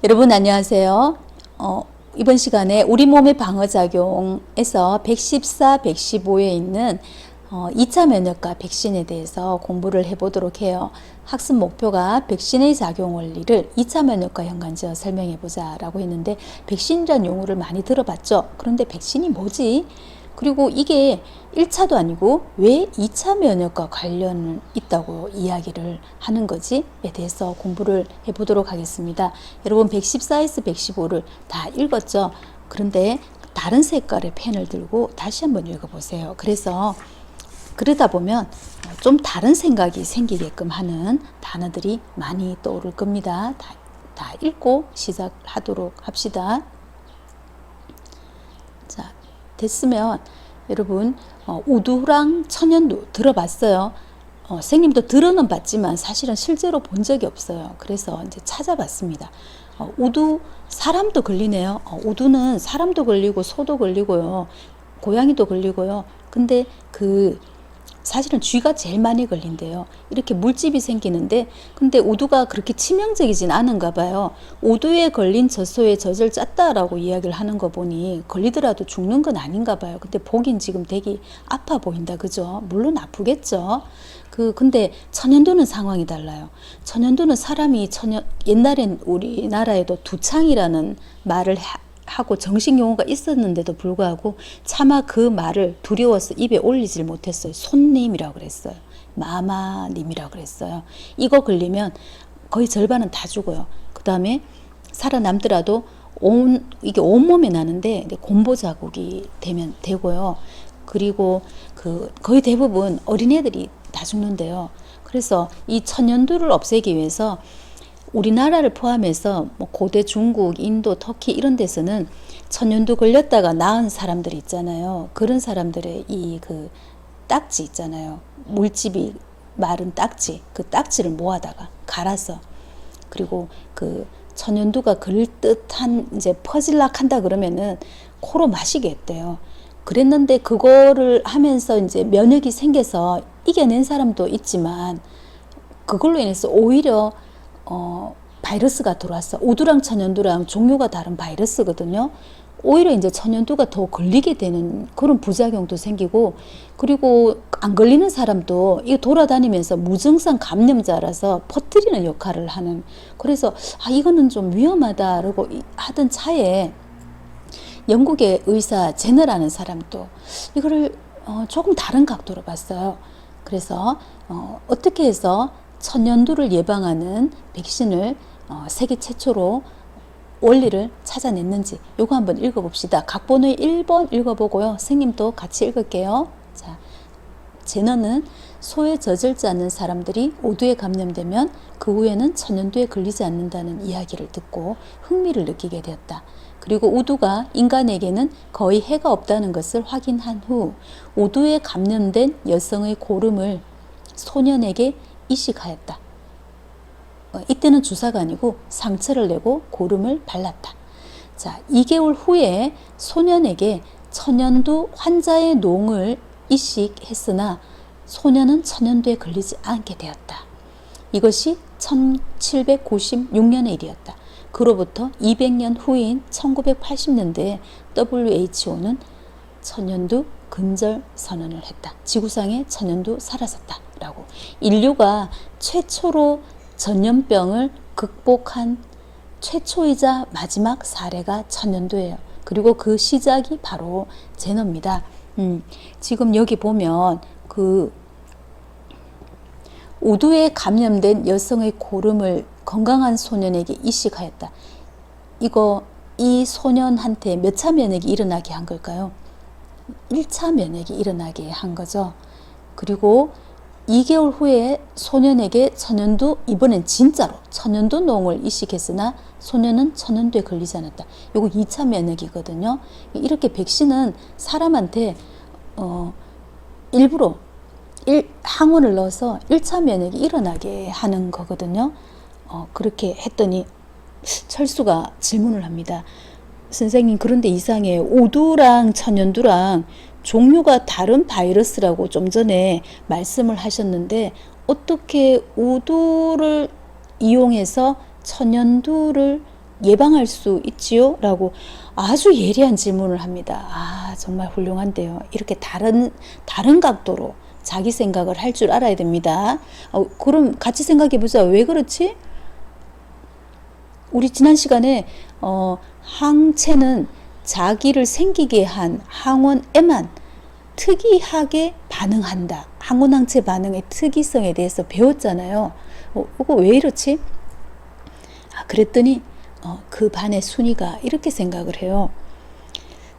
여러분 안녕하세요. 이번 시간에 우리 몸의 방어작용에서 114, 115에 있는 2차 면역과 백신에 대해서 공부를 해보도록 해요. 학습 목표가 백신의 작용 원리를 2차 면역과 연관지어 설명해보자 라고 했는데, 백신이란 용어를 많이 들어봤죠. 그런데 백신이 뭐지? 그리고 이게 1차도 아니고 왜 2차 면역과 관련이 있다고 이야기를 하는 거지에 대해서 공부를 해보도록 하겠습니다. 여러분 114에서 115를 다 읽었죠? 그런데 다른 색깔의 펜을 들고 다시 한번 읽어보세요. 그러다 보면 좀 다른 생각이 생기게끔 하는 단어들이 많이 떠오를 겁니다. 다 읽고 시작하도록 합시다. 자, 됐으면 여러분 우두랑 천연두 들어봤어요? 선생님도 들어는 봤지만 사실은 실제로 본 적이 없어요. 그래서 이제 찾아봤습니다. 우두 사람도 걸리네요. 우두는 사람도 걸리고 소도 걸리고요, 고양이도 걸리고요. 근데 사실은 쥐가 제일 많이 걸린대요. 이렇게 물집이 생기는데, 근데 우두가 그렇게 치명적이진 않은가 봐요. 우두에 걸린 젖소에 젖을 짰다라고 이야기를 하는 거 보니 걸리더라도 죽는 건 아닌가 봐요. 근데 보긴 지금 되게 아파 보인다, 그죠? 물론 아프겠죠. 근데 천연두는 상황이 달라요. 천연두는 사람이 옛날엔 우리나라에도 두창이라는 말을 하고 정식 용어가 있었는데도 불구하고 차마 그 말을 두려워서 입에 올리질 못했어요. 손님이라고 그랬어요. 마마님이라고 그랬어요. 이거 걸리면 거의 절반은 다 죽어요. 그 다음에 살아남더라도 이게 온몸에 나는데 곰보 자국이 되고요. 그리고 거의 대부분 어린애들이 다 죽는데요. 그래서 이 천연두를 없애기 위해서 우리나라를 포함해서 고대 중국, 인도, 터키 이런 데서는 천연두 걸렸다가 나은 사람들이 있잖아요. 그런 사람들의 딱지 있잖아요. 물집이 마른 딱지, 그 딱지를 모아다가 갈아서, 그리고 천연두가 걸릴 듯한 이제 퍼질락 한다 그러면은 코로 마시게 했대요. 그랬는데 그거를 하면서 이제 면역이 생겨서 이겨낸 사람도 있지만, 그걸로 인해서 오히려 바이러스가 들어왔어. 우두랑 천연두랑 종류가 다른 바이러스거든요. 오히려 이제 천연두가 더 걸리게 되는 그런 부작용도 생기고, 그리고 안 걸리는 사람도 이거 돌아다니면서 무증상 감염자라서 퍼뜨리는 역할을 하는, 그래서 이거는 좀 위험하다라고 하던 차에 영국의 의사 제너라는 사람도 이거를 조금 다른 각도로 봤어요. 그래서 어떻게 해서 천연두를 예방하는 백신을 세계 최초로 원리를 찾아냈는지 요거 한번 읽어봅시다. 각본의 1번 읽어보고요, 선생님도 같이 읽을게요. 자, 제너는 소에 젖을지 않는 사람들이 우두에 감염되면 그 후에는 천연두에 걸리지 않는다는 이야기를 듣고 흥미를 느끼게 되었다. 그리고 우두가 인간에게는 거의 해가 없다는 것을 확인한 후 우두에 감염된 여성의 고름을 소년에게 이식하였다. 이때는 주사가 아니고 상처를 내고 고름을 발랐다. 자, 2개월 후에 소년에게 천연두 환자의 농을 이식했으나 소년은 천연두에 걸리지 않게 되었다. 이것이 1796년의 일이었다. 그로부터 200년 후인 1980년대에 WHO는 천연두 근절 선언을 했다. 지구상에 천연두 사라졌다 라고. 인류가 최초로 전염병을 극복한 최초이자 마지막 사례가 천연두예요. 그리고 그 시작이 바로 제너입니다. 지금 여기 보면 우두에 감염된 여성의 고름을 건강한 소년에게 이식하였다. 이 소년한테 몇 차 면역이 일어나게 한 걸까요? 1차 면역이 일어나게 한 거죠. 그리고 2개월 후에 소년에게 이번엔 진짜로 천연두 농을 이식했으나 소년은 천연두에 걸리지 않았다. 요거 2차 면역이거든요. 이렇게 백신은 사람한테 일부러 항원을 넣어서 1차 면역이 일어나게 하는 거거든요. 그렇게 했더니 철수가 질문을 합니다. 선생님, 그런데 이상해요. 우두랑 천연두랑 종류가 다른 바이러스라고 좀 전에 말씀을 하셨는데 어떻게 우두를 이용해서 천연두를 예방할 수 있지요? 라고 아주 예리한 질문을 합니다. 아, 정말 훌륭한데요. 이렇게 다른 각도로 자기 생각을 할 줄 알아야 됩니다. 그럼 같이 생각해 보자. 왜 그렇지? 우리 지난 시간에 항체는 자기를 생기게 한 항원에만 특이하게 반응한다. 항원항체 반응의 특이성에 대해서 배웠잖아요. 이거 왜 이렇지? 그랬더니 그 반의 순위가 이렇게 생각을 해요.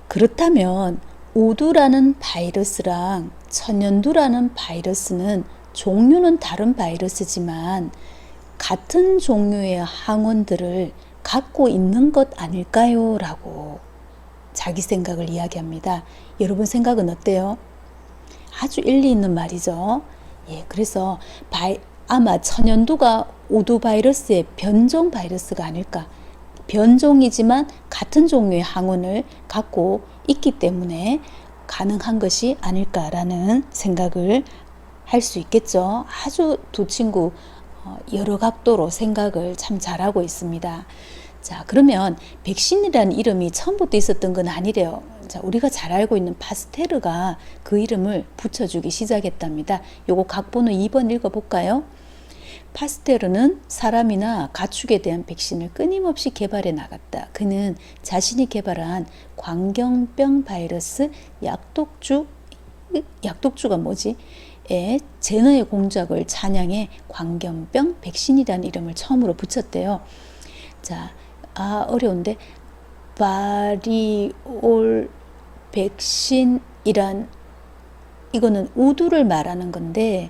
그렇다면 우두라는 바이러스랑 천연두라는 바이러스는 종류는 다른 바이러스지만 같은 종류의 항원들을 갖고 있는 것 아닐까요? 라고 자기 생각을 이야기합니다. 여러분 생각은 어때요? 아주 일리 있는 말이죠. 예, 그래서 아마 천연두가 우두 바이러스의 변종 바이러스가 아닐까. 변종이지만 같은 종류의 항원을 갖고 있기 때문에 가능한 것이 아닐까라는 생각을 할 수 있겠죠. 아주 두 친구 여러 각도로 생각을 참 잘하고 있습니다. 자, 그러면 백신이라는 이름이 처음부터 있었던 건 아니래요. 자, 우리가 잘 알고 있는 파스테르가 그 이름을 붙여주기 시작했답니다. 요거 각본을 2번 읽어볼까요? 파스테르는 사람이나 가축에 대한 백신을 끊임없이 개발해 나갔다. 그는 자신이 개발한 광견병 바이러스 약독주가 뭐지? 제너의 공작을 찬양해 광견병 백신이라는 이름을 처음으로 붙였대요. 자, 어려운데 바리올 백신이란 이거는 우두를 말하는 건데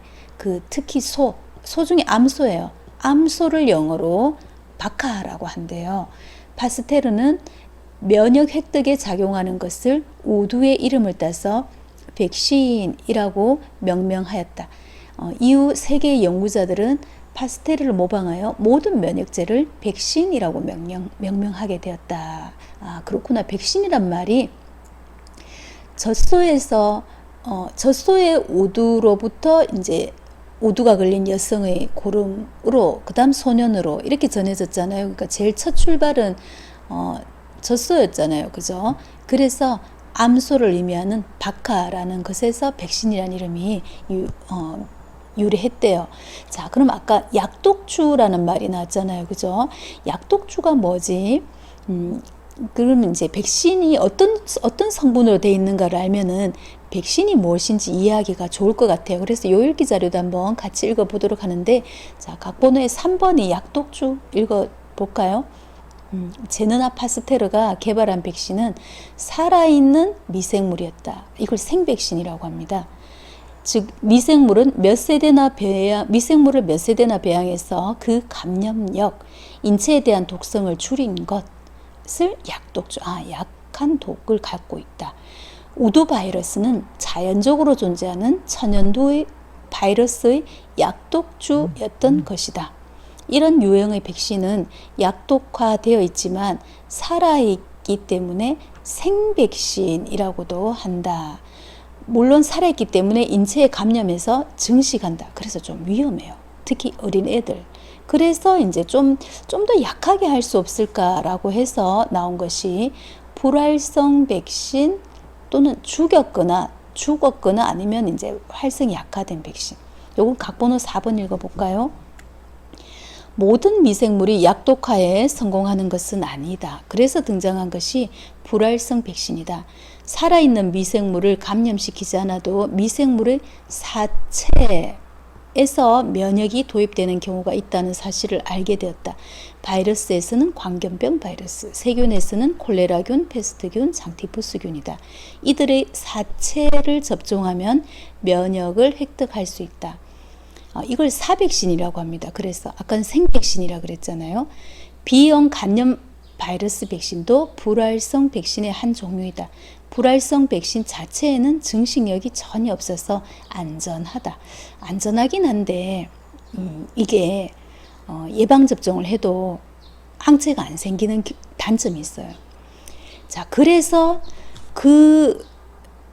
특히 소 중에 암소예요. 암소를 영어로 바카라고 한대요. 파스테르는 면역 획득에 작용하는 것을 우두의 이름을 따서 백신이라고 명명하였다. 이후 세계의 연구자들은 파스테르를 모방하여 모든 면역제를 백신이라고 명명하게 되었다. 그렇구나. 백신이란 말이 젖소의 우두로부터 이제 우두가 걸린 여성의 고름으로 그다음 소년으로 이렇게 전해졌잖아요. 그러니까 제일 첫 출발은 젖소였잖아요. 그죠? 그래서 암소를 의미하는 바카라는 것에서 백신이라는 이름이 유래했대요. 자, 그럼 아까 약독주라는 말이 나왔잖아요. 그죠? 약독주가 뭐지? 그러면 이제 백신이 어떤 성분으로 되어 있는가를 알면은 백신이 무엇인지 이해하기가 좋을 것 같아요. 그래서 요 읽기 자료도 한번 같이 읽어보도록 하는데, 자, 각본의 3번이 약독주 읽어볼까요? 제너나 파스테르가 개발한 백신은 살아있는 미생물이었다. 이걸 생백신이라고 합니다. 즉 미생물을 몇 세대나 배양해서 그 감염력, 인체에 대한 독성을 줄인 것을 약독주, 약한 독을 갖고 있다. 우두 바이러스는 자연적으로 존재하는 천연두 바이러스의 약독주였던 것이다. 이런 유형의 백신은 약독화되어 있지만 살아있기 때문에 생백신이라고도 한다. 물론 살아있기 때문에 인체에 감염해서 증식한다. 그래서 좀 위험해요. 특히 어린 애들. 그래서 이제 좀 더 약하게 할 수 없을까라고 해서 나온 것이 불활성 백신 또는 죽었거나 아니면 이제 활성이 약화된 백신. 요건 각번호 4번 읽어볼까요? 모든 미생물이 약독화에 성공하는 것은 아니다. 그래서 등장한 것이 불활성 백신이다. 살아있는 미생물을 감염시키지 않아도 미생물의 사체에서 면역이 도입되는 경우가 있다는 사실을 알게 되었다. 바이러스에서는 광견병 바이러스, 세균에서는 콜레라균, 페스트균, 장티푸스균이다. 이들의 사체를 접종하면 면역을 획득할 수 있다. 이걸 사백신이라고 합니다. 그래서 아까는 생백신이라고 그랬잖아요. B형 간염 바이러스 백신도 불활성 백신의 한 종류이다. 불활성 백신 자체에는 증식력이 전혀 없어서 안전하다. 안전하긴 한데 이게 예방접종을 해도 항체가 안 생기는 단점이 있어요. 자, 그래서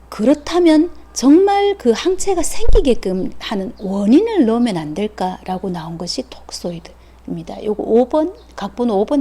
그렇다면 정말 그 항체가 생기게끔 하는 원인을 넣으면 안 될까라고 나온 것이 톡소이드입니다. 요거 5번, 각본호 5번